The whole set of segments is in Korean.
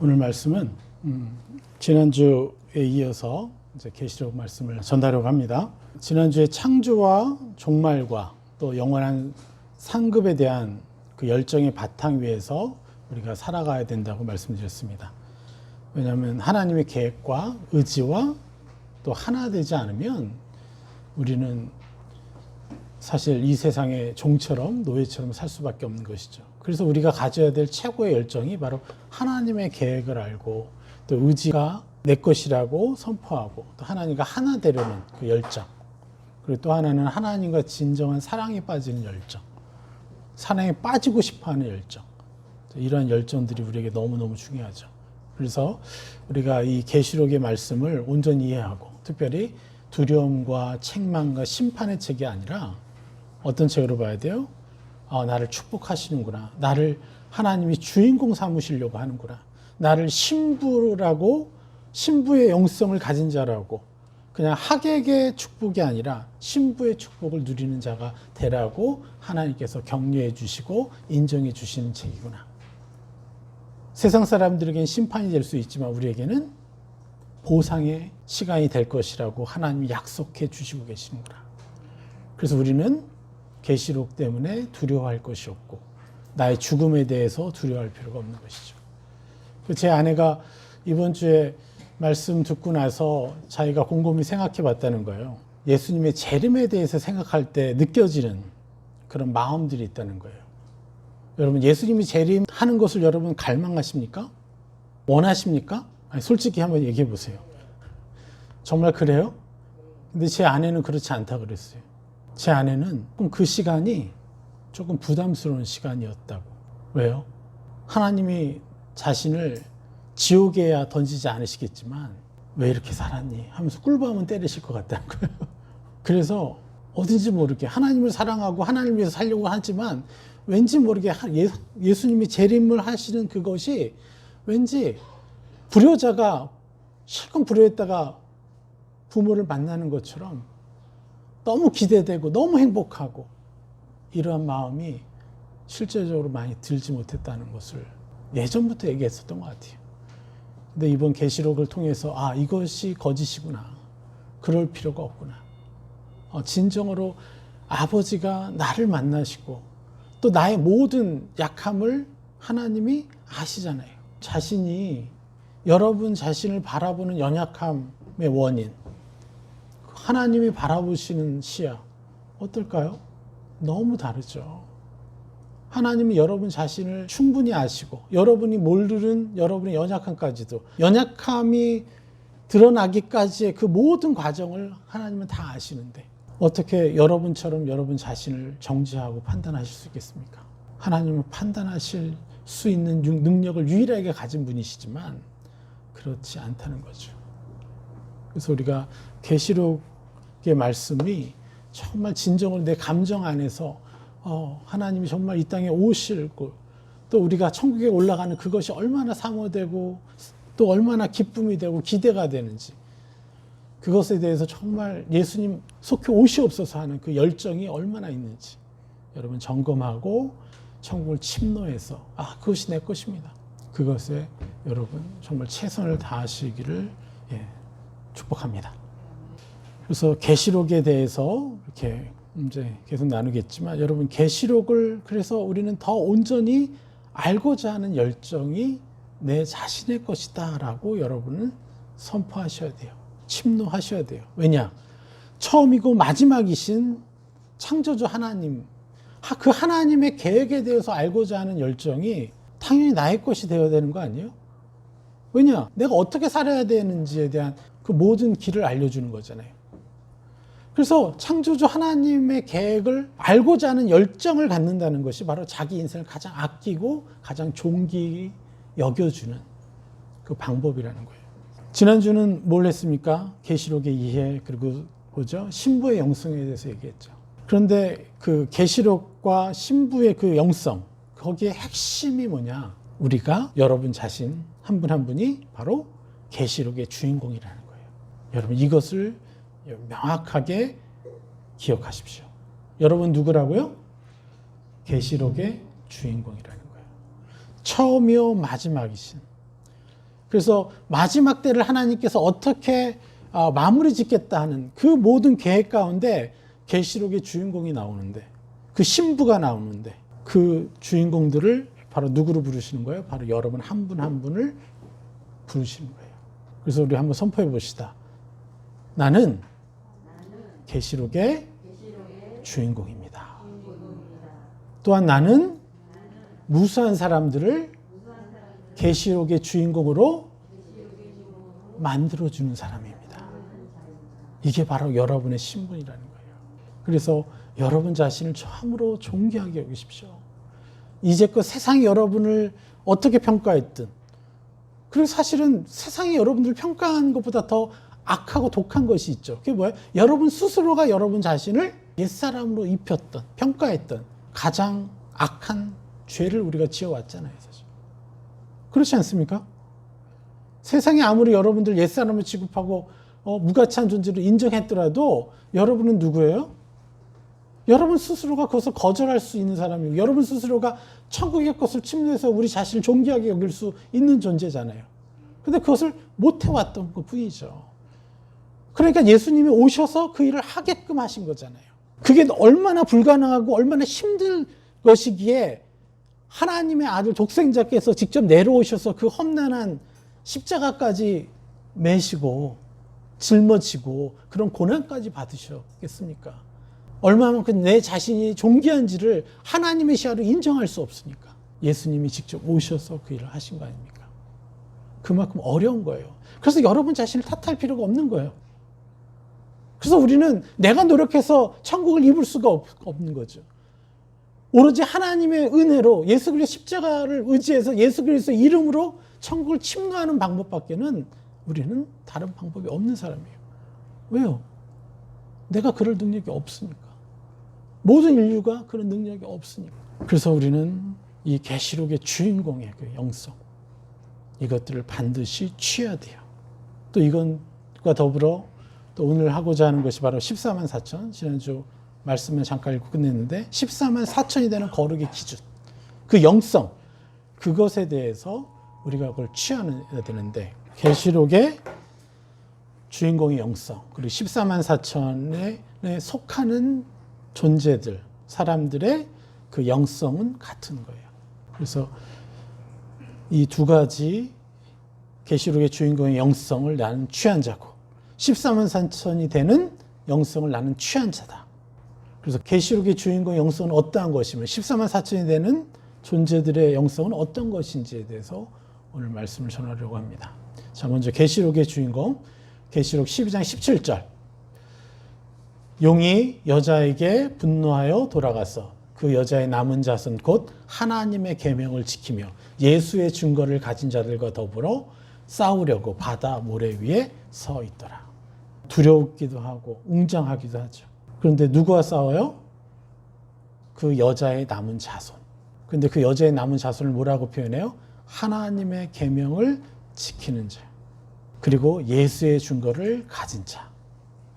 오늘 말씀은 지난주에 이어서 이제 계시록 말씀을 전하려고 합니다. 지난주에 창조와 종말과 또 영원한 상급에 대한 그 열정의 바탕 위에서 우리가 살아가야 된다고 말씀드렸습니다. 왜냐하면 하나님의 계획과 의지와 또 하나 되지 않으면 우리는 사실 이 세상의 종처럼 노예처럼 살 수밖에 없는 것이죠. 그래서 우리가 가져야 될 최고의 열정이 바로 하나님의 계획을 알고 또 의지가 내 것이라고 선포하고 또 하나님과 하나 되려는 그 열정, 그리고 또 하나는 하나님과 진정한 사랑에 빠지는 열정, 사랑에 빠지고 싶어하는 열정, 이러한 열정들이 우리에게 너무너무 중요하죠. 그래서 우리가 이 계시록의 말씀을 온전히 이해하고 특별히 두려움과 책망과 심판의 책이 아니라 어떤 책으로 봐야 돼요? 나를 축복하시는구나. 나를 하나님이 주인공 삼으시려고 하는구나. 나를 신부라고, 신부의 영성을 가진 자라고, 그냥 하객의 축복이 아니라 신부의 축복을 누리는 자가 되라고 하나님께서 격려해 주시고 인정해 주시는 책이구나. 세상 사람들에게는 심판이 될 수 있지만 우리에게는 보상의 시간이 될 것이라고 하나님이 약속해 주시고 계시는구나. 그래서 우리는 계시록 때문에 두려워할 것이 없고 나의 죽음에 대해서 두려워할 필요가 없는 것이죠. 제 아내가 이번 주에 말씀 듣고 나서 자기가 곰곰이 생각해 봤다는 거예요. 예수님의 재림에 대해서 생각할 때 느껴지는 그런 마음들이 있다는 거예요. 여러분, 예수님이 재림하는 것을 여러분 갈망하십니까? 원하십니까? 아니, 솔직히 한번 얘기해 보세요. 정말 그래요? 근데 제 아내는 그렇지 않다 그랬어요. 제 아내는 그 시간이 조금 부담스러운 시간이었다고. 왜요? 하나님이 자신을 지옥에야 던지지 않으시겠지만 왜 이렇게 살았니? 하면서 꿀밤은 때리실 것 같다는 거예요. 그래서 어딘지 모르게 하나님을 사랑하고 하나님을 위해서 살려고 하지만 왠지 모르게 예수님이 재림을 하시는 그것이 왠지 불효자가 실컷 불효했다가 부모를 만나는 것처럼 너무 기대되고 너무 행복하고 이러한 마음이 실제적으로 많이 들지 못했다는 것을 예전부터 얘기했었던 것 같아요. 근데 이번 계시록을 통해서 이것이 거짓이구나. 그럴 필요가 없구나. 진정으로 아버지가 나를 만나시고 또 나의 모든 약함을 하나님이 아시잖아요. 자신이 여러분 자신을 바라보는 연약함의 원인, 하나님이 바라보시는 시야 어떨까요? 너무 다르죠. 하나님이 여러분 자신을 충분히 아시고 여러분이 모르는 여러분의 연약함까지도 연약함이 드러나기까지의 그 모든 과정을 하나님은 다 아시는데 어떻게 여러분처럼 여러분 자신을 정죄하고 판단하실 수 있겠습니까? 하나님은 판단하실 수 있는 능력을 유일하게 가진 분이시지만 그렇지 않다는 거죠. 그래서 우리가 계시록의 말씀이 정말 진정으로 내 감정 안에서 하나님이 정말 이 땅에 오실 것, 또 우리가 천국에 올라가는 그것이 얼마나 사모되고 또 얼마나 기쁨이 되고 기대가 되는지 그것에 대해서 정말 예수님 속히 오시옵소서 하는 그 열정이 얼마나 있는지 여러분 점검하고 천국을 침노해서 그것이 내 것입니다. 그것에 여러분 정말 최선을 다하시기를 축복합니다. 그래서 계시록에 대해서 이렇게 이제 계속 나누겠지만 여러분 계시록을 그래서 우리는 더 온전히 알고자 하는 열정이 내 자신의 것이다라고 여러분은 선포하셔야 돼요. 침노하셔야 돼요. 왜냐? 처음이고 마지막이신 창조주 하나님, 그 하나님의 계획에 대해서 알고자 하는 열정이 당연히 나의 것이 되어야 되는 거 아니에요? 왜냐? 내가 어떻게 살아야 되는지에 대한 그 모든 길을 알려주는 거잖아요. 그래서 창조주 하나님의 계획을 알고자 하는 열정을 갖는다는 것이 바로 자기 인생을 가장 아끼고 가장 존귀히 여겨주는 그 방법이라는 거예요. 지난주는 뭘 했습니까? 계시록의 이해 그리고 뭐죠? 신부의 영성에 대해서 얘기했죠. 그런데 그 계시록과 신부의 그 영성 거기에 핵심이 뭐냐? 우리가 여러분 자신 한 분 한 분이 바로 계시록의 주인공이라는 거예요. 여러분 이것을 명확하게 기억하십시오. 여러분 누구라고요? 계시록의 주인공이라는 거예요. 처음이요 마지막이신 그래서 마지막 때를 하나님께서 어떻게 마무리 짓겠다 하는 그 모든 계획 가운데 계시록의 주인공이 나오는데, 그 신부가 나오는데, 그 주인공들을 바로 누구로 부르시는 거예요? 바로 여러분 한 분 한 분을 부르시는 거예요. 그래서 우리 한번 선포해 봅시다. 나는 계시록의 주인공입니다. 또한 나는 무수한 사람들을 계시록의 주인공으로 만들어주는 사람입니다. 이게 바로 여러분의 신분이라는 거예요. 그래서 여러분 자신을 참으로 존귀하게 여기십시오. 이제껏 세상이 여러분을 어떻게 평가했든, 그리고 사실은 세상이 여러분들을 평가한 것보다 더 악하고 독한 것이 있죠. 그게 뭐예요? 여러분 스스로가 여러분 자신을 옛사람으로 입혔던, 평가했던 가장 악한 죄를 우리가 지어왔잖아요, 사실. 그렇지 않습니까? 세상이 아무리 여러분들 옛사람을 취급하고 무가치한 존재로 인정했더라도 여러분은 누구예요? 여러분 스스로가 그것을 거절할 수 있는 사람이고, 여러분 스스로가 천국의 것을 침노해서 우리 자신을 존귀하게 여길 수 있는 존재잖아요. 근데 그것을 못 해왔던 것 뿐이죠. 그러니까 예수님이 오셔서 그 일을 하게끔 하신 거잖아요. 그게 얼마나 불가능하고 얼마나 힘든 것이기에 하나님의 아들 독생자께서 직접 내려오셔서 그 험난한 십자가까지 매시고 짊어지고 그런 고난까지 받으셨겠습니까? 얼마만큼 내 자신이 존귀한지를 하나님의 시야로 인정할 수 없으니까 예수님이 직접 오셔서 그 일을 하신 거 아닙니까? 그만큼 어려운 거예요. 그래서 여러분 자신을 탓할 필요가 없는 거예요. 그래서 우리는 내가 노력해서 천국을 입을 수가 없는 거죠. 오로지 하나님의 은혜로 예수 그리스도의 십자가를 의지해서 예수 그리스도의 이름으로 천국을 침노하는 방법밖에는 우리는 다른 방법이 없는 사람이에요. 왜요? 내가 그럴 능력이 없으니까. 모든 인류가 그런 능력이 없으니까. 그래서 우리는 이 계시록의 주인공의 그 영성, 이것들을 반드시 취해야 돼요. 또 이것과 더불어 또 오늘 하고자 하는 것이 바로 14만 4천, 지난주 말씀을 잠깐 읽고 끝냈는데 14만 4천이 되는 거룩의 기준, 그 영성, 그것에 대해서 우리가 그걸 취해야 되는데, 계시록의 주인공의 영성, 그리고 14만 4천에 속하는 존재들, 사람들의 그 영성은 같은 거예요. 그래서 이 두 가지 계시록의 주인공의 영성을 나는 취한 자고 14만 4천이 되는 영성을 나는 취한 자다. 그래서 계시록의 주인공의 영성은 어떠한 것이며 14만 4천이 되는 존재들의 영성은 어떤 것인지에 대해서 오늘 말씀을 전하려고 합니다. 자, 먼저 계시록의 주인공, 계시록 12장 17절. 용이 여자에게 분노하여 돌아가서 그 여자의 남은 자손 곧 하나님의 계명을 지키며 예수의 증거를 가진 자들과 더불어 싸우려고 바다 모래 위에 서 있더라. 두려우기도 하고 웅장하기도 하죠. 그런데 누구와 싸워요? 그 여자의 남은 자손. 그런데 그 여자의 남은 자손을 뭐라고 표현해요? 하나님의 계명을 지키는 자. 그리고 예수의 증거를 가진 자.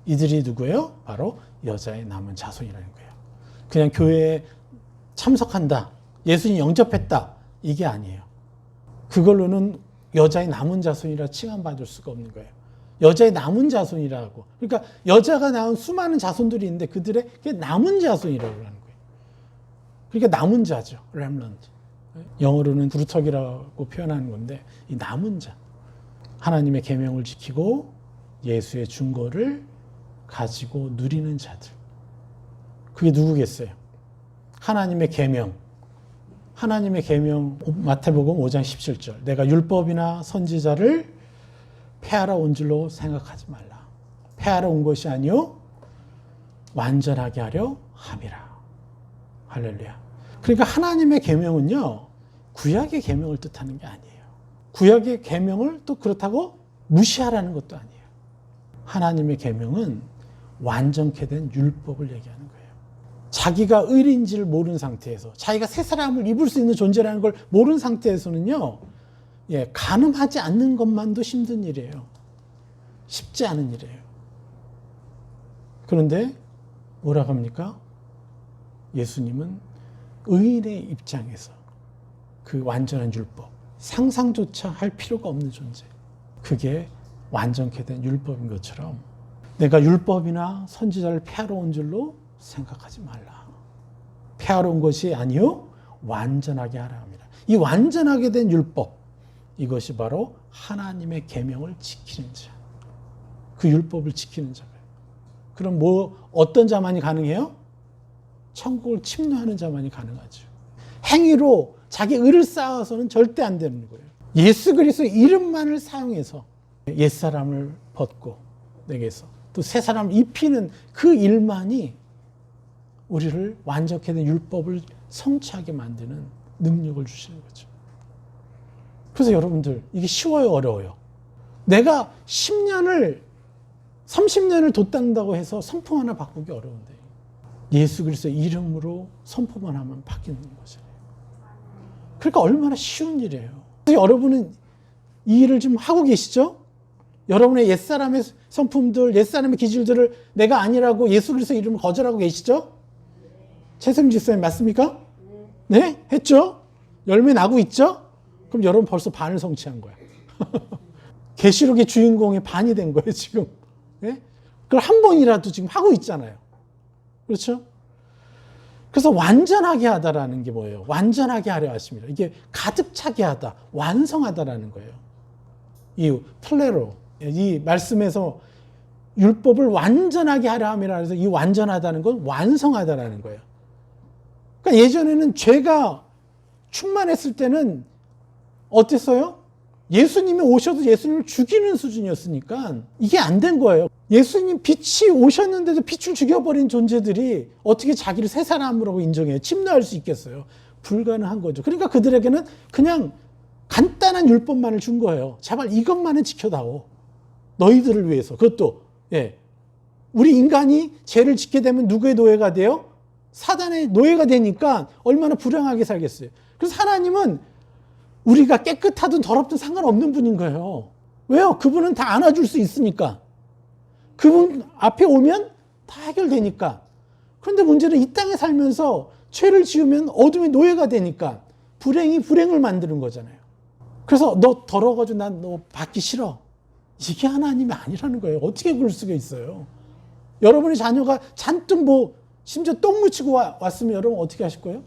이들이 누구예요? 바로 여자의 남은 자손이라는 거예요. 그냥 교회에 참석한다, 예수님 영접했다, 이게 아니에요. 그걸로는 여자의 남은 자손이라 칭함받을 수가 없는 거예요. 여자의 남은 자손이라고. 그러니까 여자가 낳은 수많은 자손들이 있는데 그들의 남은 자손이라고 하는 거예요. 그러니까 남은 자죠. remnant. 영어로는 부르터기라고 표현하는 건데 이 남은 자. 하나님의 계명을 지키고 예수의 증거를 가지고 누리는 자들. 그게 누구겠어요? 하나님의 계명. 하나님의 계명, 마태복음 5장 17절. 내가 율법이나 선지자를 폐하러 온 줄로 생각하지 말라. 폐하러 온 것이 아니요 완전하게 하려 함이라. 할렐루야. 그러니까 하나님의 계명은요, 구약의 계명을 뜻하는 게 아니에요. 구약의 계명을 또 그렇다고 무시하라는 것도 아니에요. 하나님의 계명은 완전케 된 율법을 얘기하는 거예요. 자기가 의리인지를 모르는 상태에서, 자기가 새 사람을 입을 수 있는 존재라는 걸 모르는 상태에서는요, 가늠하지 않는 것만도 힘든 일이에요. 쉽지 않은 일이에요. 그런데 뭐라고 합니까? 예수님은 의인의 입장에서 그 완전한 율법, 상상조차 할 필요가 없는 존재. 그게 완전케 된 율법인 것처럼 내가 율법이나 선지자를 폐하러 온 줄로 생각하지 말라. 폐하러 온 것이 아니요 완전하게 하라 합니다. 이 완전하게 된 율법, 이것이 바로 하나님의 계명을 지키는 자. 그 율법을 지키는 자예요. 그럼 어떤 자만이 가능해요? 천국을 침노하는 자만이 가능하죠. 행위로 자기 의를 쌓아서는 절대 안 되는 거예요. 예수 그리스도의 이름만을 사용해서 옛사람을 벗고 내게서 또 새 사람을 입히는 그 일만이 우리를 완전케 된 율법을 성취하게 만드는 능력을 주시는 거죠. 그래서 여러분들 이게 쉬워요, 어려워요? 내가 10년을 30년을 돛단다고 해서 성품 하나 바꾸기 어려운데 예수 그리스도의 이름으로 선포만 하면 바뀌는 거잖아요. 그러니까 얼마나 쉬운 일이에요. 여러분은 이 일을 지금 하고 계시죠? 여러분의 옛사람의 성품들, 옛사람의 기질들을 내가 아니라고 예수 그리스도의 이름을 거절하고 계시죠? 최승 집사님 맞습니까? 네? 했죠? 열매 나고 있죠? 그럼 여러분 벌써 반을 성취한 거야. 계시록의 주인공의 반이 된 거예요, 지금. 네? 그걸 한 번이라도 지금 하고 있잖아요. 그렇죠? 그래서 완전하게 하다라는 게 뭐예요? 완전하게 하려 하십니다. 이게 가득 차게 하다, 완성하다라는 거예요. 이 플레로, 이 말씀에서 율법을 완전하게 하려 함이라 해서 이 완전하다는 건 완성하다라는 거예요. 그러니까 예전에는 죄가 충만했을 때는 어땠어요? 예수님이 오셔도 예수님을 죽이는 수준이었으니까 이게 안 된 거예요. 예수님 빛이 오셨는데도 빛을 죽여버린 존재들이 어떻게 자기를 새 사람으로 인정해요? 침노할 수 있겠어요? 불가능한 거죠. 그러니까 그들에게는 그냥 간단한 율법만을 준 거예요. 제발 이것만은 지켜다오. 너희들을 위해서. 그것도 우리 인간이 죄를 짓게 되면 누구의 노예가 돼요? 사단의 노예가 되니까 얼마나 불행하게 살겠어요. 그래서 하나님은 우리가 깨끗하든 더럽든 상관없는 분인 거예요. 왜요? 그분은 다 안아줄 수 있으니까. 그분 앞에 오면 다 해결되니까. 그런데 문제는 이 땅에 살면서 죄를 지으면 어둠의 노예가 되니까 불행이 불행을 만드는 거잖아요. 그래서 너 더러워가지고 난 너 받기 싫어. 이게 하나님이 아니라는 거예요. 어떻게 그럴 수가 있어요? 여러분의 자녀가 잔뜩 심지어 똥 묻히고 왔으면 여러분 어떻게 하실 거예요?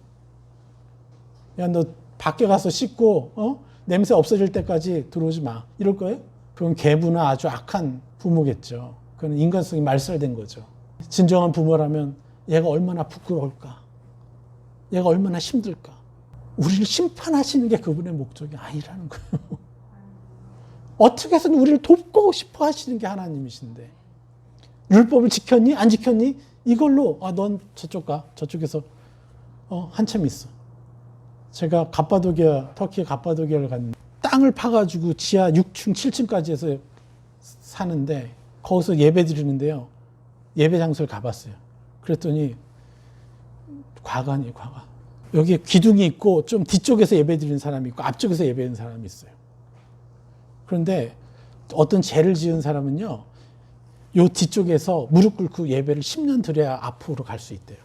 야, 너 밖에 가서 씻고 냄새 없어질 때까지 들어오지 마. 이럴 거예요? 그건 계부나 아주 악한 부모겠죠. 그건 인간성이 말살된 거죠. 진정한 부모라면 얘가 얼마나 부끄러울까? 얘가 얼마나 힘들까? 우리를 심판하시는 게 그분의 목적이 아니라는 거예요. 어떻게 해서든 우리를 돕고 싶어 하시는 게 하나님이신데 율법을 지켰니? 안 지켰니? 이걸로 넌 저쪽 가. 저쪽에서 한참 있어. 제가 터키 갑바도기아를 갔는데 땅을 파가지고 지하 6층, 7층까지 해서 사는데 거기서 예배 드리는데요. 예배 장소를 가봤어요. 그랬더니 과관이에요, 과관. 여기 기둥이 있고 좀 뒤쪽에서 예배 드리는 사람이 있고 앞쪽에서 예배 드리는 사람이 있어요. 그런데 어떤 죄를 지은 사람은요. 요 뒤쪽에서 무릎 꿇고 예배를 10년 드려야 앞으로 갈 수 있대요.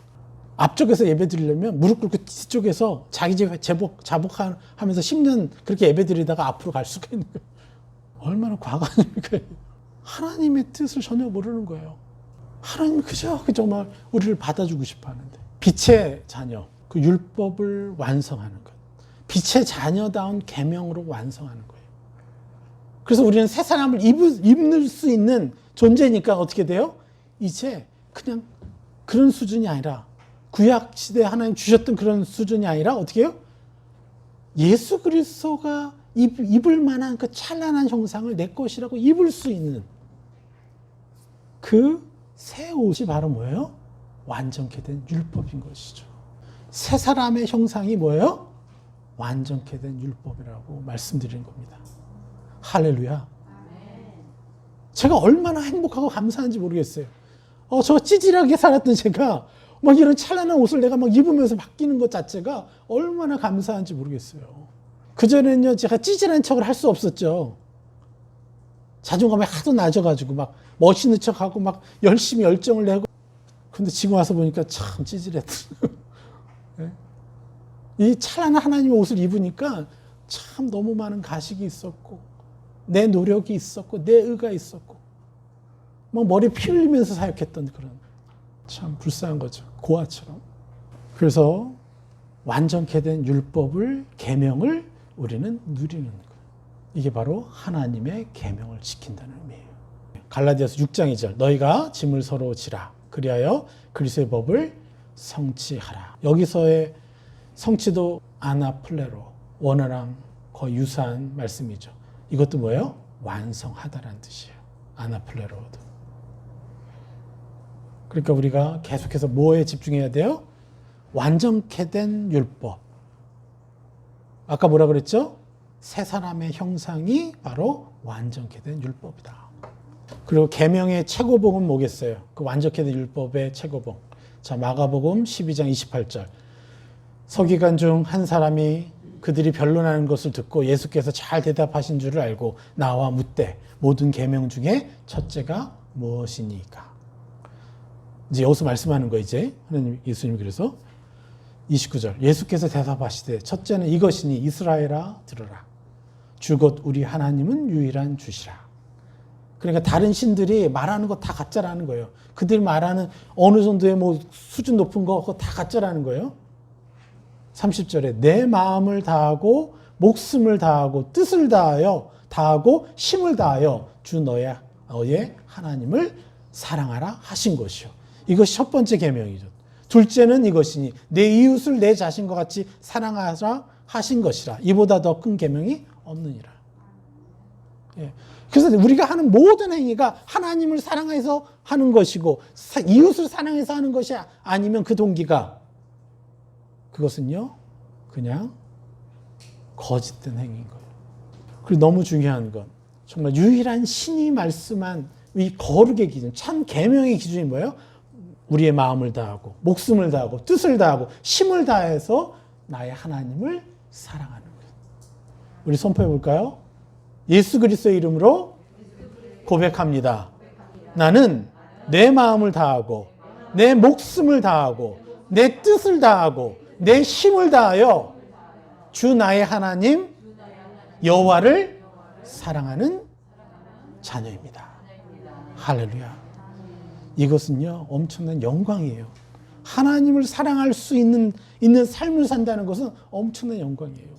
앞쪽에서 예배 드리려면 무릎 꿇고 뒤쪽에서 자기 집 자복하면서 10년 그렇게 예배 드리다가 앞으로 갈 수가 있는 거예요. 얼마나 과관입니까? 하나님의 뜻을 전혀 모르는 거예요. 하나님은 그저 정말 우리를 받아주고 싶어 하는데. 빛의 자녀, 그 율법을 완성하는 것. 빛의 자녀다운 계명으로 완성하는 거예요. 그래서 우리는 새 사람을 입을 수 있는 존재니까 어떻게 돼요? 이제 그냥 그런 수준이 아니라 구약 시대에 하나님 주셨던 그런 수준이 아니라 어떻게 해요? 예수 그리스도가 입을 만한 그 찬란한 형상을 내 것이라고 입을 수 있는 그 새 옷이 바로 뭐예요? 완전케 된 율법인 것이죠. 새 사람의 형상이 뭐예요? 완전케 된 율법이라고 말씀드리는 겁니다. 할렐루야. 제가 얼마나 행복하고 감사한지 모르겠어요. 저 찌질하게 살았던 제가 막 이런 찬란한 옷을 내가 막 입으면서 바뀌는 것 자체가 얼마나 감사한지 모르겠어요. 그전에는요, 제가 찌질한 척을 할 수 없었죠. 자존감이 하도 낮아가지고 막 멋있는 척하고 막 열심히 열정을 내고. 근데 지금 와서 보니까 참 찌질했던. 이 찬란한 하나님의 옷을 입으니까 참 너무 많은 가식이 있었고 내 노력이 있었고 내 의가 있었고 막 머리 피 흘리면서 사역했던 그런 참 불쌍한 거죠. 고아처럼. 그래서 완전케 된 율법을 계명을 우리는 누리는 거예요. 이게 바로 하나님의 계명을 지킨다는 의미예요. 갈라디아서 6장 2절 너희가 짐을 서로 지라 그리하여 그리스도의 법을 성취하라. 여기서의 성취도 아나플레로 원어랑 거의 유사한 말씀이죠. 이것도 뭐예요? 완성하다라는 뜻이에요. 아나플레로도. 그러니까 우리가 계속해서 뭐에 집중해야 돼요? 완전케 된 율법. 아까 뭐라 그랬죠? 새 사람의 형상이 바로 완전케 된 율법이다. 그리고 계명의 최고봉은 뭐겠어요? 그 완전케 된 율법의 최고봉. 자, 마가복음 12장 28절. 서기관 중 한 사람이 그들이 변론하는 것을 듣고 예수께서 잘 대답하신 줄을 알고 나와 묻되 모든 계명 중에 첫째가 무엇이니까? 이제 여기서 말씀하는 거 이제 하나님 예수님 그래서 29절 예수께서 대답하시되 첫째는 이것이니 이스라엘아 들으라. 주 곧 우리 하나님은 유일한 주시라. 그러니까 다른 신들이 말하는 거 다 가짜라는 거예요. 그들이 말하는 어느 정도의 뭐 수준 높은 거 그거 다 가짜라는 거예요. 30절에 내 마음을 다하고 목숨을 다하고 뜻을 다하고 힘을 다하여 주 너의 하나님을 사랑하라 하신 것이요. 이것이 첫 번째 계명이죠. 둘째는 이것이니 내 이웃을 내 자신과 같이 사랑하라 하신 것이라. 이보다 더 큰 계명이 없느니라. 예. 그래서 우리가 하는 모든 행위가 하나님을 사랑해서 하는 것이고 이웃을 사랑해서 하는 것이 아니면 그 동기가 그것은요 그냥 거짓된 행위인 거예요. 그리고 너무 중요한 건 정말 유일한 신이 말씀한 이 거룩의 기준, 참 계명의 기준이 뭐예요? 우리의 마음을 다하고 목숨을 다하고 뜻을 다하고 힘을 다해서 나의 하나님을 사랑하는 거예요. 우리 선포해 볼까요? 예수 그리스도의 이름으로 고백합니다. 나는 내 마음을 다하고 내 목숨을 다하고 내 뜻을 다하고 내 힘을 다하여 주 나의 하나님 여호와를 사랑하는 자녀입니다. 할렐루야. 이것은요 엄청난 영광이에요. 하나님을 사랑할 수 있는 삶을 산다는 것은 엄청난 영광이에요.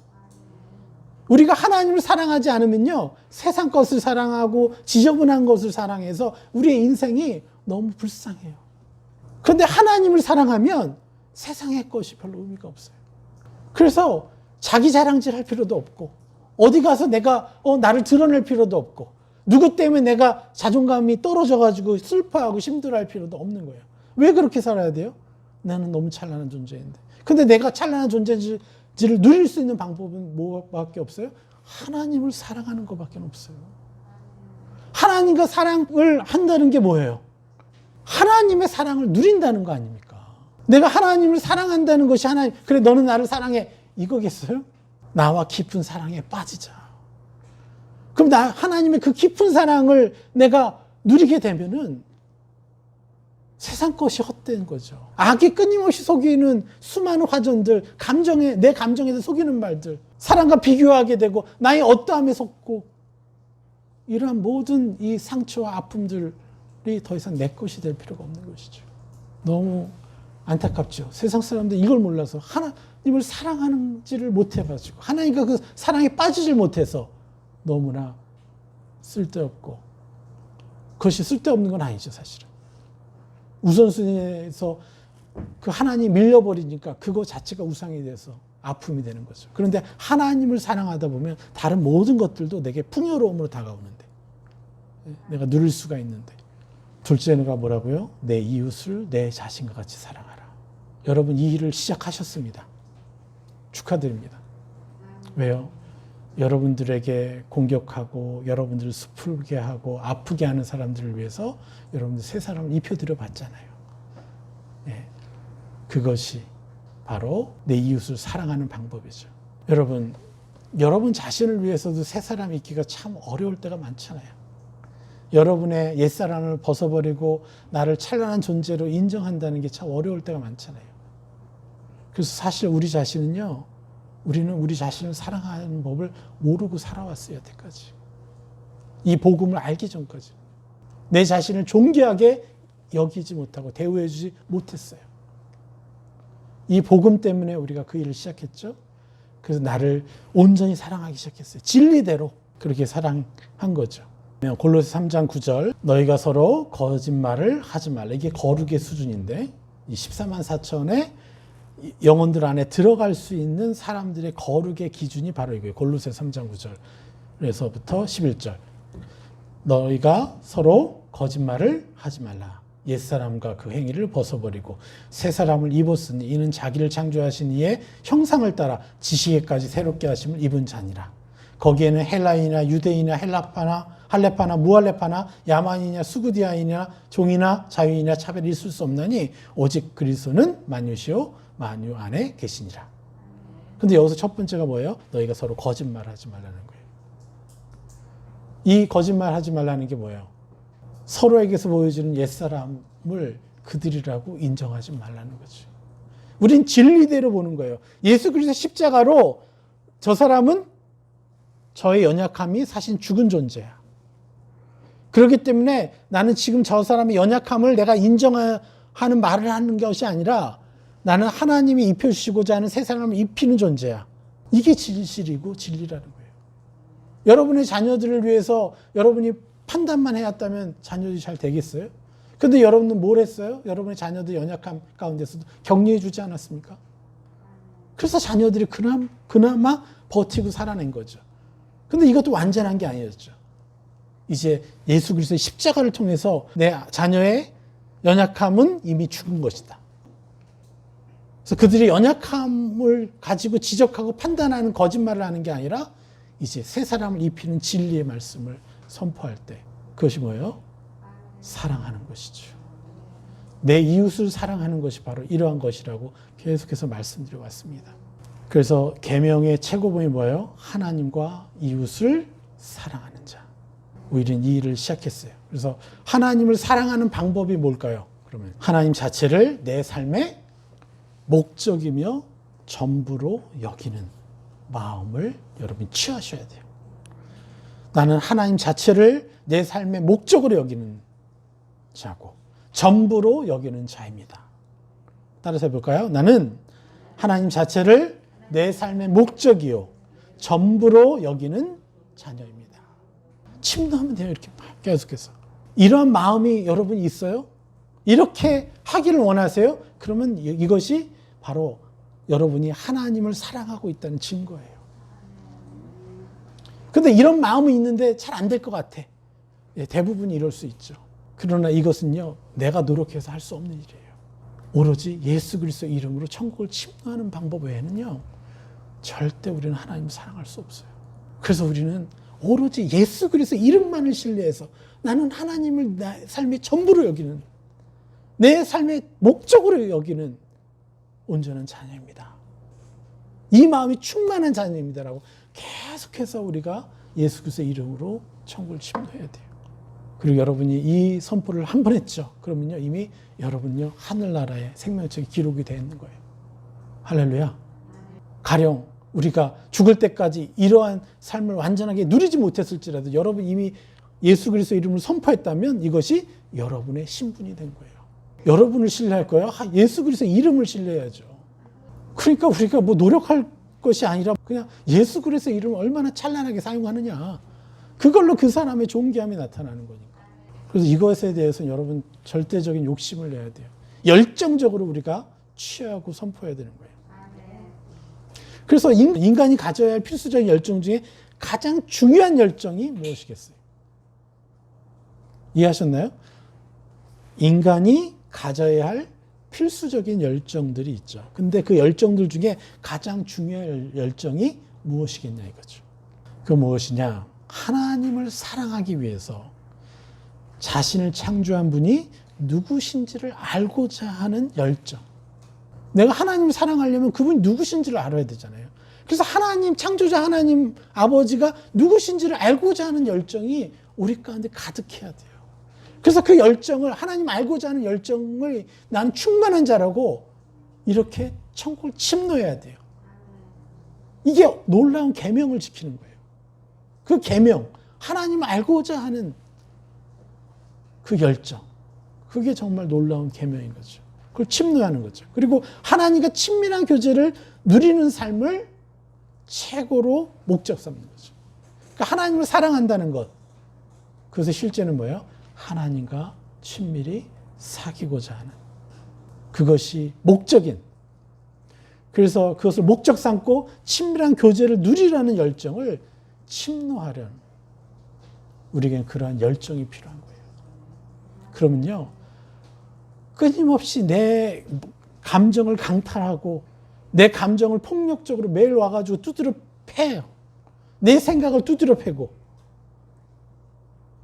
우리가 하나님을 사랑하지 않으면요 세상 것을 사랑하고 지저분한 것을 사랑해서 우리의 인생이 너무 불쌍해요. 그런데 하나님을 사랑하면 세상의 것이 별로 의미가 없어요. 그래서 자기 자랑질 할 필요도 없고 어디 가서 내가 나를 드러낼 필요도 없고 누구 때문에 내가 자존감이 떨어져가지고 슬퍼하고 힘들어할 필요도 없는 거예요. 왜 그렇게 살아야 돼요? 나는 너무 찬란한 존재인데. 근데 내가 찬란한 존재를 누릴 수 있는 방법은 뭐밖에 없어요? 하나님을 사랑하는 것밖에 없어요. 하나님과 사랑을 한다는 게 뭐예요? 하나님의 사랑을 누린다는 거 아닙니까? 내가 하나님을 사랑한다는 것이 하나님, 그래 너는 나를 사랑해 이거겠어요? 나와 깊은 사랑에 빠지자. 그럼 하나님의 그 깊은 사랑을 내가 누리게 되면은 세상 것이 헛된 거죠. 악이 끊임없이 속이는 수많은 화전들, 내 감정에서 속이는 말들, 사람과 비교하게 되고 나의 어떠함에 속고 이러한 모든 이 상처와 아픔들이 더 이상 내 것이 될 필요가 없는 것이죠. 너무 안타깝죠. 세상 사람들 이걸 몰라서 하나님을 사랑하는지를 못해가지고 하나님과 그 사랑에 빠지질 못해서 너무나 쓸데없고 그것이 쓸데없는 건 아니죠 사실은. 우선순위에서 그 하나님 밀려버리니까 그거 자체가 우상이 돼서 아픔이 되는 거죠. 그런데 하나님을 사랑하다 보면 다른 모든 것들도 내게 풍요로움으로 다가오는데 내가 누릴 수가 있는데 둘째가 뭐라고요? 내 이웃을 내 자신과 같이 사랑하라. 여러분 이 일을 시작하셨습니다. 축하드립니다. 왜요? 여러분들에게 공격하고 여러분들을 슬프게 하고 아프게 하는 사람들을 위해서 여러분들 새 사람을 입혀드려 봤잖아요. 네. 그것이 바로 내 이웃을 사랑하는 방법이죠. 여러분 자신을 위해서도 새 사람 있기가 참 어려울 때가 많잖아요. 여러분의 옛사람을 벗어버리고 나를 찬란한 존재로 인정한다는 게 참 어려울 때가 많잖아요. 그래서 사실 우리 자신은요 우리는 우리 자신을 사랑하는 법을 모르고 살아왔어요, 여태까지. 이 복음을 알기 전까지. 내 자신을 존귀하게 여기지 못하고 대우해주지 못했어요. 이 복음 때문에 우리가 그 일을 시작했죠. 그래서 나를 온전히 사랑하기 시작했어요. 진리대로 그렇게 사랑한 거죠. 골로새 3장 9절 너희가 서로 거짓말을 하지 말라. 이게 거룩의 수준인데 이 14만 4천의 영혼들 안에 들어갈 수 있는 사람들의 거룩의 기준이 바로 이거예요. 골로새 3장 9절에서부터 11절 너희가 서로 거짓말을 하지 말라. 옛사람과 그 행위를 벗어버리고 새 사람을 입었으니 이는 자기를 창조하신 이의 형상을 따라 지식에까지 새롭게 하심을 입은 자니라. 거기에는 헬라인이나 유대인이나 할레파나 무할레파나 야만이냐 수구디아인이나 종이나 자유이나 차별이 있을 수 없나니 오직 그리스도는 만유시요 만유 안에 계시니라. 근데 여기서 첫 번째가 뭐예요? 너희가 서로 거짓말하지 말라는 거예요. 이 거짓말하지 말라는 게 뭐예요? 서로에게서 보여주는 옛사람을 그들이라고 인정하지 말라는 거죠. 우린 진리대로 보는 거예요. 예수 그리스도 십자가로 저 사람은 저의 연약함이 사실 죽은 존재야. 그렇기 때문에 나는 지금 저 사람의 연약함을 내가 인정하는 말을 하는 것이 아니라 나는 하나님이 입혀주시고자 하는 새 사람을 입히는 존재야. 이게 진실이고 진리라는 거예요. 여러분의 자녀들을 위해서 여러분이 판단만 해왔다면 자녀들이 잘 되겠어요? 근데 여러분은 뭘 했어요? 여러분의 자녀들 연약함 가운데서도 격려해 주지 않았습니까? 그래서 자녀들이 그나마 버티고 살아낸 거죠. 근데 이것도 완전한 게 아니었죠. 이제 예수 그리스도의 십자가를 통해서 내 자녀의 연약함은 이미 죽은 것이다. 그래서 그들이 연약함을 가지고 지적하고 판단하는 거짓말을 하는 게 아니라 이제 새 사람을 입히는 진리의 말씀을 선포할 때 그것이 뭐예요? 사랑하는 것이죠. 내 이웃을 사랑하는 것이 바로 이러한 것이라고 계속해서 말씀드려 왔습니다. 그래서 계명의 최고봉이 뭐예요? 하나님과 이웃을 사랑하는 자. 우리는 이 일을 시작했어요. 그래서 하나님을 사랑하는 방법이 뭘까요? 그러면 하나님 자체를 내 삶의 목적이며 전부로 여기는 마음을 여러분이 취하셔야 돼요. 나는 하나님 자체를 내 삶의 목적으로 여기는 자고 전부로 여기는 자입니다. 따라서 해볼까요? 나는 하나님 자체를 내 삶의 목적이요 전부로 여기는 자녀입니다. 침노하면 돼요. 이렇게 계속해서. 이러한 마음이 여러분이 있어요? 이렇게 하기를 원하세요? 그러면 이것이 바로 여러분이 하나님을 사랑하고 있다는 증거예요. 근데 이런 마음이 있는데 잘 안 될 것 같아. 대부분이 이럴 수 있죠. 그러나 이것은요, 내가 노력해서 할 수 없는 일이에요. 오로지 예수 그리스도의 이름으로 천국을 침노하는 방법 외에는요, 절대 우리는 하나님을 사랑할 수 없어요. 그래서 우리는 오로지 예수 그리스도의 이름만을 신뢰해서 나는 하나님을 내 삶의 전부로 여기는, 내 삶의 목적으로 여기는 온전한 자녀입니다. 이 마음이 충만한 자녀입니다라고 계속해서 우리가 예수 그리스도의 이름으로 천국을 침노해야 돼요. 그리고 여러분이 이 선포를 한 번 했죠. 그러면요, 이미 여러분요, 하늘나라의 생명책이 기록이 되어 있는 거예요. 할렐루야. 가령 우리가 죽을 때까지 이러한 삶을 완전하게 누리지 못했을지라도 여러분 이미 예수 그리스도 이름을 선포했다면 이것이 여러분의 신분이 된 거예요. 여러분을 신뢰할 거예요? 예수 그리스도 이름을 신뢰해야죠. 그러니까 우리가 뭐 노력할 것이 아니라 그냥 예수 그리스도 이름을 얼마나 찬란하게 사용하느냐, 그걸로 그 사람의 존귀함이 나타나는 거니까. 그래서 이것에 대해서 여러분 절대적인 욕심을 내야 돼요. 열정적으로 우리가 취하고 선포해야 되는 거예요. 그래서 인간이 가져야 할 필수적인 열정 중에 가장 중요한 열정이 무엇이겠어요? 이해하셨나요? 인간이 가져야 할 필수적인 열정들이 있죠. 근데 그 열정들 중에 가장 중요한 열정이 무엇이겠냐 이거죠. 그 무엇이냐? 하나님을 사랑하기 위해서 자신을 창조한 분이 누구신지를 알고자 하는 열정. 내가 하나님을 사랑하려면 그분이 누구신지를 알아야 되잖아요. 그래서 하나님, 창조자 하나님 아버지가 누구신지를 알고자 하는 열정이 우리 가운데 가득해야 돼요. 그래서 그 열정을, 하나님 알고자 하는 열정을 나는 충만한 자라고 이렇게 천국을 침노해야 돼요. 이게 놀라운 계명을 지키는 거예요. 그 계명, 하나님 알고자 하는 그 열정, 그게 정말 놀라운 계명인 거죠. 그걸 침노하는 거죠. 그리고 하나님과 친밀한 교제를 누리는 삶을 최고로 목적 삼는 거죠. 그러니까 하나님을 사랑한다는 것, 그것의 실제는 뭐예요? 하나님과 친밀히 사귀고자 하는 그것이 목적인, 그래서 그것을 목적 삼고 친밀한 교제를 누리라는 열정을 침노하려는, 우리에겐 그러한 열정이 필요한 거예요. 그러면요, 끊임없이 내 감정을 강탈하고 내 감정을 폭력적으로 매일 와가지고 두드려 패요. 내 생각을 두드려 패고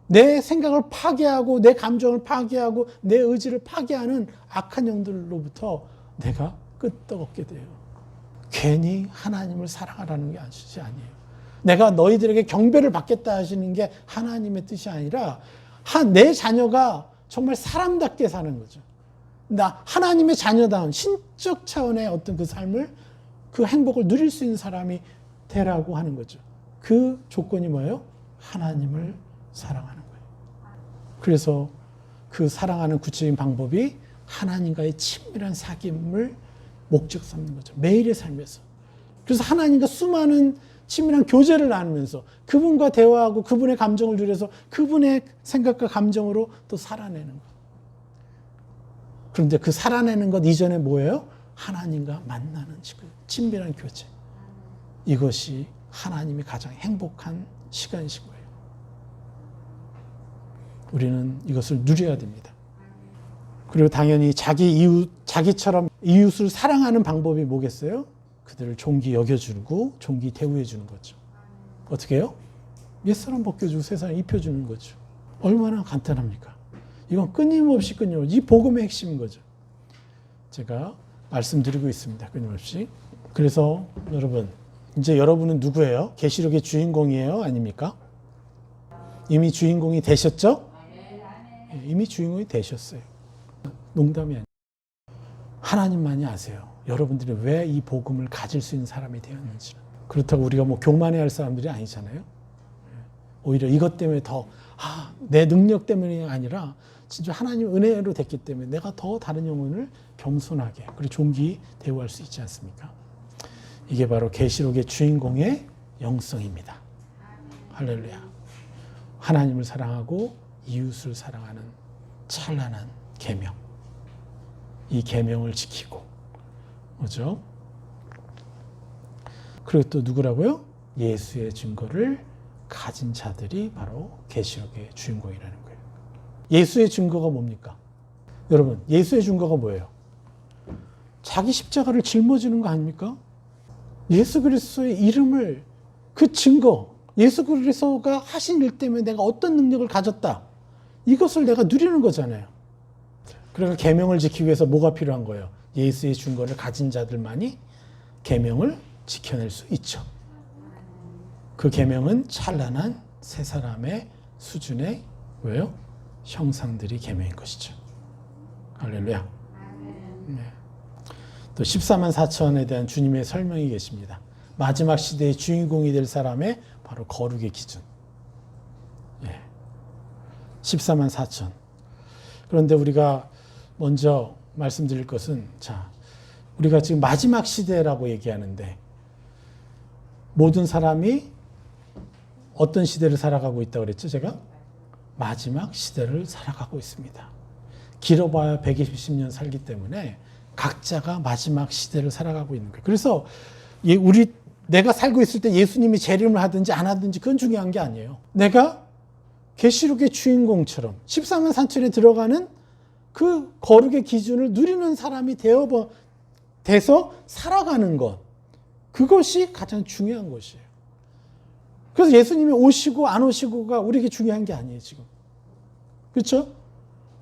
내 생각을 파괴하고 내 감정을 파괴하고 내 의지를 파괴하는 악한 영들로부터 내가 끄떡없게 돼요. 괜히 하나님을 사랑하라는 게 아니에요. 내가 너희들에게 경배를 받겠다 하시는 게 하나님의 뜻이 아니라 내 자녀가 정말 사람답게 사는 거죠. 나 하나님의 자녀다운 신적 차원의 어떤 그 삶을, 그 행복을 누릴 수 있는 사람이 되라고 하는 거죠. 그 조건이 뭐예요? 하나님을 사랑하는 거예요. 그래서 그 사랑하는 구체적인 방법이 하나님과의 친밀한 사귐을 목적 삼는 거죠. 매일의 삶에서. 그래서 하나님과 수많은 친밀한 교제를 나누면서 그분과 대화하고 그분의 감정을 누려서 그분의 생각과 감정으로 또 살아내는 것. 그런데 그 살아내는 것 이전에 뭐예요? 하나님과 만나는 친밀한 교제. 이것이 하나님이 가장 행복한 시간이신 거예요. 우리는 이것을 누려야 됩니다. 그리고 당연히 자기처럼 이웃을 사랑하는 방법이 뭐겠어요? 그들을 존귀 여겨주고 존귀 대우해 주는 거죠. 어떻게 해요? 옛사람 벗겨주고 새사람 입혀주는 거죠. 얼마나 간단합니까? 이건 끊임없이 이 복음의 핵심인 거죠. 제가 말씀드리고 있습니다. 끊임없이. 그래서 여러분, 이제 여러분은 누구예요? 계시록의 주인공이에요? 아닙니까? 이미 주인공이 되셨죠? 이미 주인공이 되셨어요. 농담이 아니에요. 하나님만이 아세요. 여러분들이 왜 이 복음을 가질 수 있는 사람이 되었는지. 그렇다고 우리가 뭐 교만해야 할 사람들이 아니잖아요. 오히려 이것 때문에 더 내 능력 때문이 아니라 진짜 하나님 은혜로 됐기 때문에 내가 더 다른 영혼을 겸손하게 그리고 존귀 대우할 수 있지 않습니까? 이게 바로 계시록의 주인공의 영성입니다. 할렐루야. 하나님을 사랑하고 이웃을 사랑하는 찬란한 계명. 이 계명을 지키고, 그죠? 그리고 또 누구라고요? 예수의 증거를 가진 자들이 바로 계시록의 주인공이라는 거예요. 예수의 증거가 뭡니까? 여러분, 예수의 증거가 뭐예요? 자기 십자가를 짊어지는 거 아닙니까? 예수 그리스도의 이름을, 그 증거, 예수 그리스도가 하신 일 때문에 내가 어떤 능력을 가졌다. 이것을 내가 누리는 거잖아요. 그러니까 계명을 지키기 위해서 뭐가 필요한 거예요? 예수의 증거를 가진 자들만이 계명을 지켜낼 수 있죠. 그 계명은 찬란한 세 사람의 수준의 왜요? 형상들이 계명인 것이죠. 할렐루야. 네. 또 14만 4천에 대한 주님의 설명이 계십니다. 마지막 시대의 주인공이 될 사람의 바로 거룩의 기준. 14만 4천. 그런데 우리가 먼저 말씀드릴 것은, 자, 우리가 지금 마지막 시대라고 얘기하는데 모든 사람이 어떤 시대를 살아가고 있다고 그랬죠, 제가? 마지막 시대를 살아가고 있습니다. 길어봐야 120년 살기 때문에 각자가 마지막 시대를 살아가고 있는 거예요. 그래서 내가 살고 있을 때 예수님이 재림을 하든지 안 하든지 그건 중요한 게 아니에요. 내가 계시록의 주인공처럼 14만 4천에 들어가는 그 거룩의 기준을 누리는 사람이 돼서 살아가는 것, 그것이 가장 중요한 것이에요. 그래서 예수님이 오시고 안 오시고가 우리에게 중요한 게 아니에요, 지금. 그렇죠?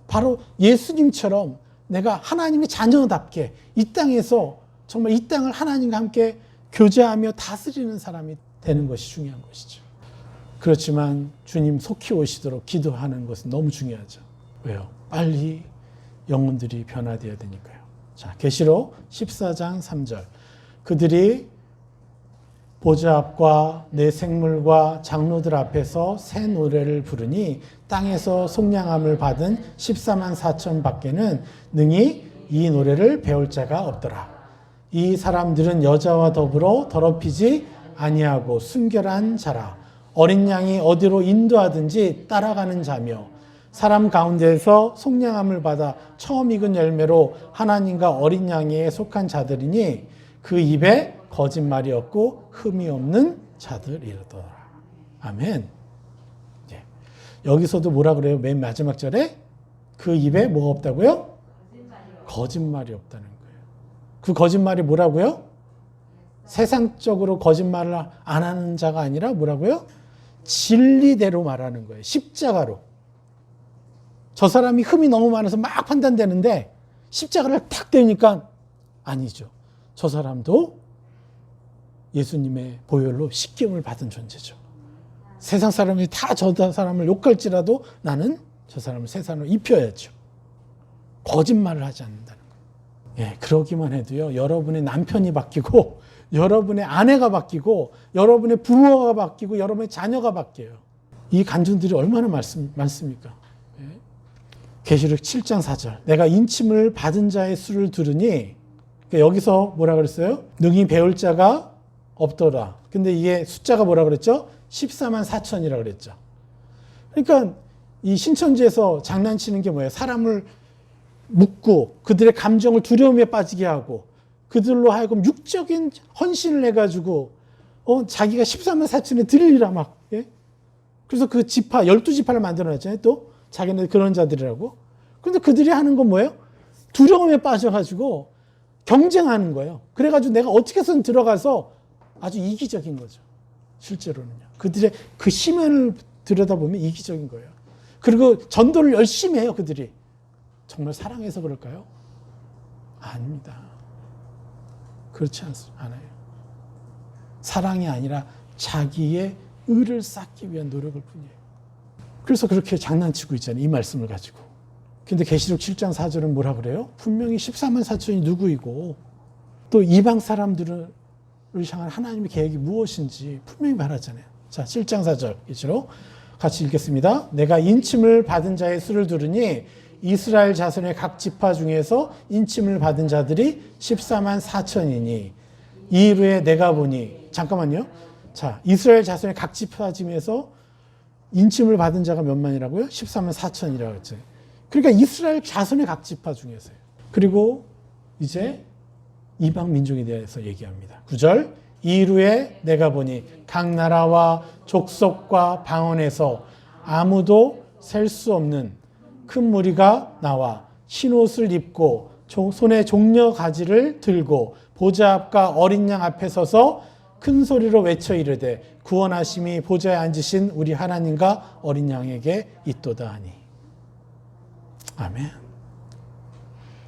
바로 예수님처럼 내가 하나님의 자녀답게 이 땅에서 정말 이 땅을 하나님과 함께 교제하며 다스리는 사람이 되는 것이 중요한 것이죠. 그렇지만 주님 속히 오시도록 기도하는 것은 너무 중요하죠. 왜요? 빨리 영혼들이 변화되어야 되니까요. 자, 계시록 14장 3절. 그들이 보좌 앞과 내 생물과 장로들 앞에서 새 노래를 부르니 땅에서 속량함을 받은 14만 4천 밖에는 능히 이 노래를 배울 자가 없더라. 이 사람들은 여자와 더불어 더럽히지 아니하고 순결한 자라. 어린 양이 어디로 인도하든지 따라가는 자며 사람 가운데에서 속량함을 받아 처음 익은 열매로 하나님과 어린 양에 속한 자들이니 그 입에 거짓말이 없고 흠이 없는 자들이더라. 아멘. 예. 여기서도 뭐라 그래요? 맨 마지막 절에 그 입에 뭐가 없다고요? 거짓말이 없다는 거예요. 그 거짓말이 뭐라고요? 세상적으로 거짓말을 안 하는 자가 아니라 뭐라고요? 진리대로 말하는 거예요. 십자가로. 저 사람이 흠이 너무 많아서 막 판단되는데 십자가를 탁 대니까 아니죠. 저 사람도 예수님의 보혈로 식경을 받은 존재죠. 세상 사람이 다 저 사람을 욕할지라도 나는 저 사람을 세상으로 입혀야죠. 거짓말을 하지 않는다는 거예요. 예, 그러기만 해도요. 여러분의 남편이 바뀌고 여러분의 아내가 바뀌고 여러분의 부모가 바뀌고 여러분의 자녀가 바뀌어요. 이 간증들이 얼마나 많습니까? 예. 계시록 7장 4절 내가 인침을 받은 자의 수를 들으니 여기서 뭐라 그랬어요? 능히 배울 자가 없더라. 근데 이게 숫자가 뭐라 그랬죠? 14만 4천이라 그랬죠. 그러니까 이 신천지에서 장난치는 게 뭐예요? 사람을 묶고 그들의 감정을 두려움에 빠지게 하고 그들로 하여금 육적인 헌신을 해가지고 자기가 14만 4천에 드리리라 막. 예? 그래서 그 지파 12지파를 만들어놨잖아요. 또 자기네 그런 자들이라고. 그런데 그들이 하는 건 뭐예요? 두려움에 빠져가지고 경쟁하는 거예요. 그래가지고 내가 어떻게 해서든 들어가서 아주 이기적인 거죠. 실제로는요. 그들의 그 심연을 들여다보면 이기적인 거예요. 그리고 전도를 열심히 해요. 그들이. 정말 사랑해서 그럴까요? 아닙니다. 그렇지 않아요. 사랑이 아니라 자기의 의를 쌓기 위한 노력을 뿐이에요. 그래서 그렇게 장난치고 있잖아요. 이 말씀을 가지고. 근데 계시록 7장 4절은 뭐라 그래요? 분명히 14만 4천이 누구이고 또 이방 사람들을 향한 하나님의 계획이 무엇인지 분명히 말하잖아요. 자, 7장 4절 계시록 같이 읽겠습니다. 내가 인침을 받은 자의 수를 들으니 이스라엘 자손의 각 지파 중에서 인침을 받은 자들이 14만 4천이니 이후에 내가 보니 잠깐만요. 자, 이스라엘 자손의 각 지파 중에서 인침을 받은 자가 몇 만이라고요? 14만 4천이라고 했죠. 그러니까 이스라엘 자손의 각 지파 중에서요. 그리고 이제 이방 민족에 대해서 얘기합니다. 9절 이후에 내가 보니 각 나라와 족속과 방언에서 아무도 셀 수 없는 큰 무리가 나와 흰옷을 입고 손에 종려 가지를 들고 보좌 앞과 어린 양 앞에 서서 큰 소리로 외쳐 이르되 구원하심이 보좌에 앉으신 우리 하나님과 어린 양에게 있도다 하니. 아멘.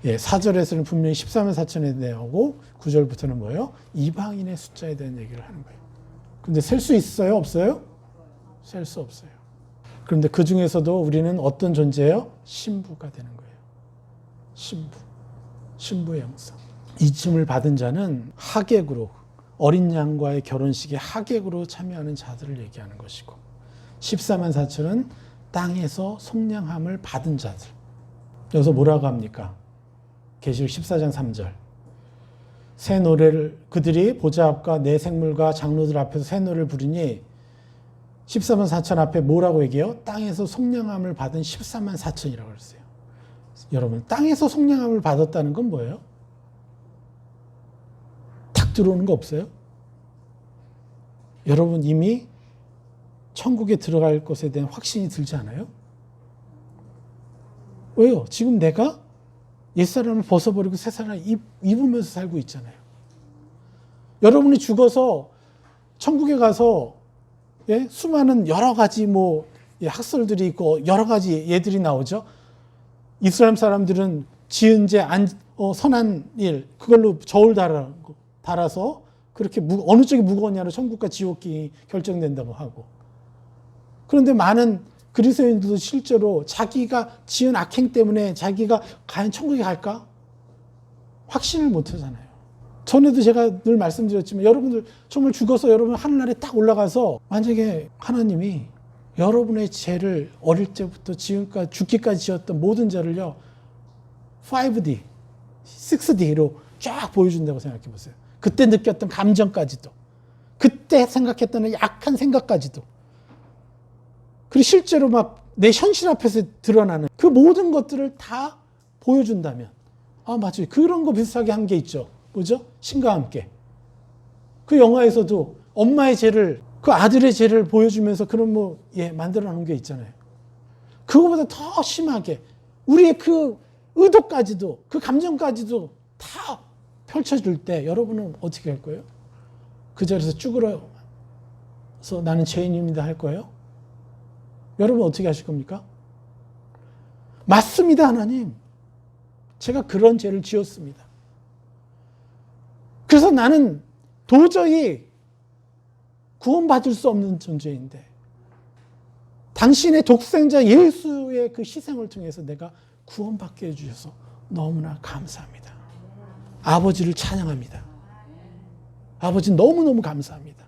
예, 4절에서는 분명히 14만 4천에 대하고 9절부터는 뭐예요? 이방인의 숫자에 대한 얘기를 하는 거예요. 근데 셀 수 있어요? 없어요? 셀 수 없어요. 그런데 그 중에서도 우리는 어떤 존재예요? 신부가 되는 거예요. 신부의 형상. 이침을 받은 자는 하객으로 어린 양과의 결혼식에 하객으로 참여하는 자들을 얘기하는 것이고 14만 4천은 땅에서 속량함을 받은 자들. 여기서 뭐라고 합니까? 계시록 14장 3절. 새 노래를 그들이 보좌 앞과 내 생물과 장로들 앞에서 새 노래를 부르니 14만 4천 앞에 뭐라고 얘기해요? 땅에서 속량함을 받은 14만 4천이라고 그랬어요. 여러분, 땅에서 속량함을 받았다는 건 뭐예요? 탁 들어오는 거 없어요? 여러분 이미 천국에 들어갈 것에 대한 확신이 들지 않아요? 왜요? 지금 내가 옛사람을 벗어버리고 새 사람을 입으면서 살고 있잖아요. 여러분이 죽어서 천국에 가서 예? 수많은 여러 가지 학설들이 있고 여러 가지 예들이 나오죠. 이스라엘 사람들은 지은 죄, 선한 일 그걸로 저울 달아서 그렇게 어느 쪽이 무거웠냐로 천국과 지옥이 결정된다고 하고. 그런데 많은 그리스도인들도 실제로 자기가 지은 악행 때문에 자기가 과연 천국에 갈까? 확신을 못 하잖아요. 전에도 제가 늘 말씀드렸지만 여러분들 정말 죽어서 여러분 하늘나라에 딱 올라가서 만약에 하나님이 여러분의 죄를 어릴 때부터 지금까지 죽기까지 지었던 모든 죄를요 5D, 6D로 쫙 보여준다고 생각해 보세요. 그때 느꼈던 감정까지도, 그때 생각했던 약한 생각까지도, 그리고 실제로 막 내 현실 앞에서 드러나는 그 모든 것들을 다 보여준다면, 아 맞아요, 그런 거 비슷하게 한 게 있죠. 뭐죠? 신과 함께. 그 영화에서도 엄마의 죄를, 그 아들의 죄를 보여주면서 그런 만들어 놓은 게 있잖아요. 그거보다 더 심하게 우리의 그 의도까지도, 그 감정까지도 다 펼쳐질 때 여러분은 어떻게 할 거예요? 그 자리에서 쭈그러서 나는 죄인입니다 할 거예요? 여러분 어떻게 하실 겁니까? 맞습니다, 하나님. 제가 그런 죄를 지었습니다. 그래서 나는 도저히 구원받을 수 없는 존재인데 당신의 독생자 예수의 그 희생을 통해서 내가 구원받게 해주셔서 너무나 감사합니다. 아버지를 찬양합니다. 아버지 너무너무 감사합니다.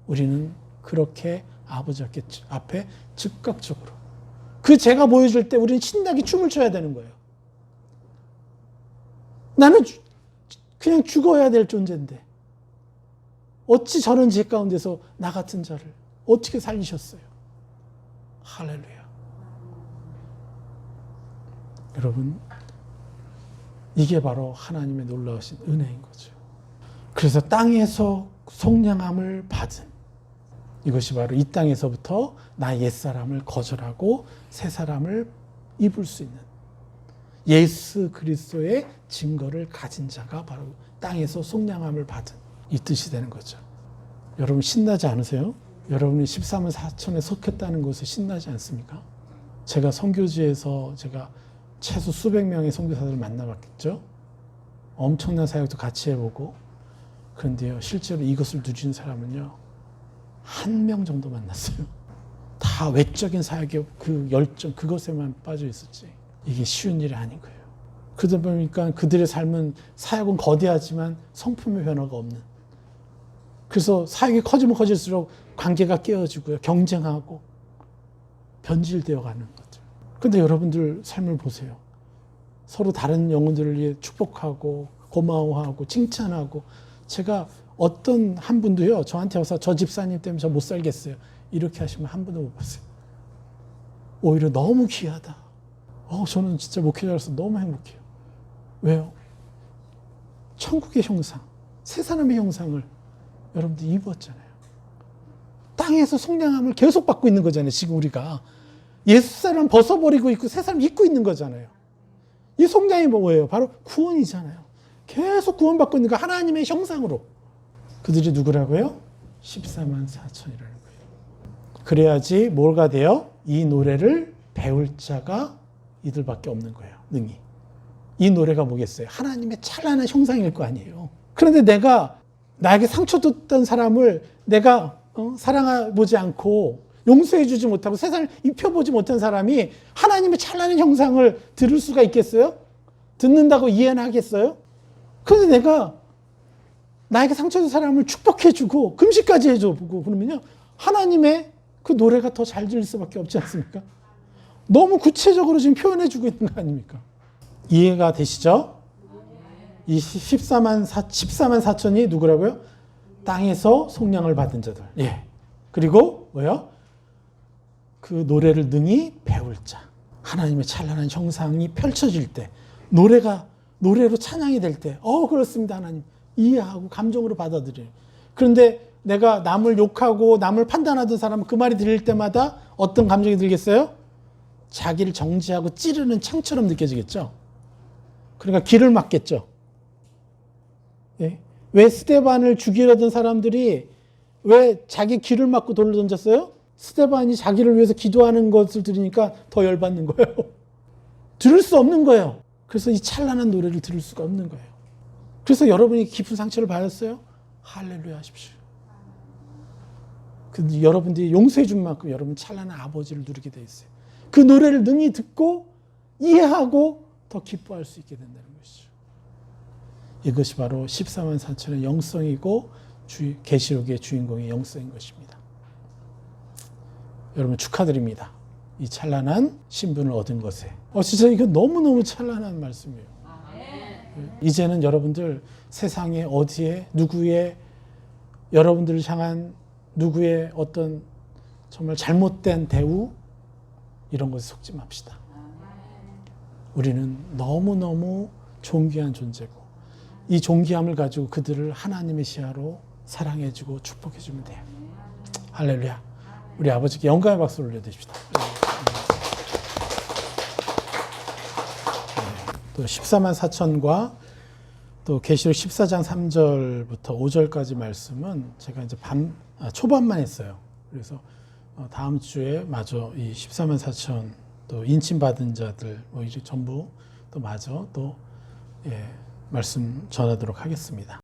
우리는 그렇게 아버지 앞에 즉각적으로 그 죄가 보여줄 때 우리는 신나게 춤을 춰야 되는 거예요. 나는 그냥 죽어야 될 존재인데 어찌 저런 죄 가운데서 나 같은 자를 어떻게 살리셨어요? 할렐루야. 여러분, 이게 바로 하나님의 놀라우신 은혜인 거죠. 그래서 땅에서 속량함을 받은, 이것이 바로 이 땅에서부터 나 옛사람을 거절하고 새 사람을 입을 수 있는 예수 그리스도의 증거를 가진 자가 바로 땅에서 속량함을 받은 이 뜻이 되는 거죠. 여러분 신나지 않으세요? 여러분이 14만 4천에 속했다는 것에 신나지 않습니까? 제가 선교지에서 제가 최소 수백 명의 선교사들을 만나봤겠죠. 엄청난 사역도 같이 해보고, 그런데요 실제로 이것을 누린 사람은요 1명 정도 만났어요. 다 외적인 사역의 그 열정, 그것에만 빠져 있었지. 이게 쉬운 일이 아닌 거예요. 그러다 보니까 그들의 삶은, 사역은 거대하지만 성품의 변화가 없는. 그래서 사역이 커지면 커질수록 관계가 깨어지고요. 경쟁하고 변질되어 가는 거죠. 그런데 여러분들 삶을 보세요. 서로 다른 영혼들을 위해 축복하고 고마워하고 칭찬하고. 제가 어떤 한 분도요 저한테 와서 저 집사님 때문에 저 못 살겠어요 이렇게 하시면 한 분도 못 봤어요. 오히려 너무 귀하다. 저는 진짜 목회자로서 너무 행복해요. 왜요? 천국의 형상, 새 사람의 형상을 여러분들 입었잖아요. 땅에서 속량함을 계속 받고 있는 거잖아요. 지금 우리가 옛사람 벗어버리고 있고 새 사람 입고 있는 거잖아요. 이 속량이 뭐예요? 바로 구원이잖아요. 계속 구원받고 있는 거, 하나님의 형상으로. 그들이 누구라고요? 14만 4천이라는 거예요. 그래야지 뭐가 돼요? 이 노래를 배울 자가 이들밖에 없는 거예요. 능히. 이 노래가 뭐겠어요? 하나님의 찬란한 형상일 거 아니에요. 그런데 내가 나에게 상처 줬던 사람을 내가 사랑해보지 않고 용서해주지 못하고 세상을 입혀보지 못한 사람이 하나님의 찬란한 형상을 들을 수가 있겠어요? 듣는다고 이해는 하겠어요? 그런데 내가 나에게 상처 준 사람을 축복해주고 금식까지 해줘보고 그러면요 하나님의 그 노래가 더 잘 들릴 수밖에 없지 않습니까? 너무 구체적으로 지금 표현해주고 있는 거 아닙니까? 이해가 되시죠? 이 14만 4천이 누구라고요? 땅에서 속량을 받은 자들. 예. 그리고 뭐요? 그 노래를 능히 배울 자. 하나님의 찬란한 형상이 펼쳐질 때, 노래로 찬양이 될 때, 그렇습니다, 하나님. 이해하고 감정으로 받아들여요. 그런데 내가 남을 욕하고 남을 판단하던 사람은 그 말이 들릴 때마다 어떤 감정이 들겠어요? 자기를 정죄하고 찌르는 창처럼 느껴지겠죠. 그러니까 기를 막겠죠. 예? 왜 스데반을 죽이려던 사람들이 왜 자기 기를 막고 돌로 던졌어요? 스데반이 자기를 위해서 기도하는 것을 들으니까 더 열받는 거예요. 들을 수 없는 거예요. 그래서 이 찬란한 노래를 들을 수가 없는 거예요. 그래서 여러분이 깊은 상처를 받았어요? 할렐루야 하십시오. 근데 여러분들이 용서해 준 만큼 여러분 찬란한 아버지를 누리게 돼 있어요. 그 노래를 능히 듣고 이해하고 더 기뻐할 수 있게 된다는 것이죠. 이것이 바로 14만 4천의 영성이고 계시록의 주인공의 영성인 것입니다. 여러분 축하드립니다. 이 찬란한 신분을 얻은 것에. 진짜 이거 너무너무 찬란한 말씀이에요. 이제는 여러분들 세상에 어디에 누구의 여러분들을 향한 누구의 어떤 정말 잘못된 대우 이런 것에 속지 맙시다. 우리는 너무너무 존귀한 존재고 이 존귀함을 가지고 그들을 하나님의 시야로 사랑해주고 축복해주면 돼요. 할렐루야. 우리 아버지께 영광의 박수를 올려드립시다. 또 14만 4천과 또 계시록 14장 3절부터 5절까지 말씀은 제가 이제 초반만 했어요. 그래서 다음 주에 마저 이 14만 4천 또 인침받은 자들 뭐 이제 전부 또 마저 또 말씀 전하도록 하겠습니다.